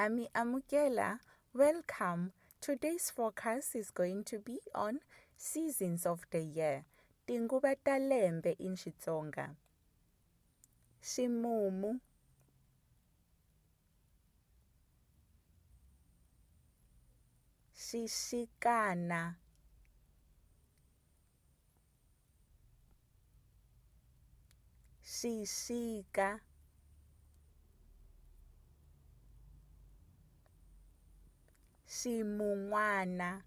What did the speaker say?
Hami Amukela, welcome. Today's focus is going to be on seasons of the year. Tinguva ta lembe in Xitsonga. Ximumu, Xixikana, Xixika, Ximu'wana,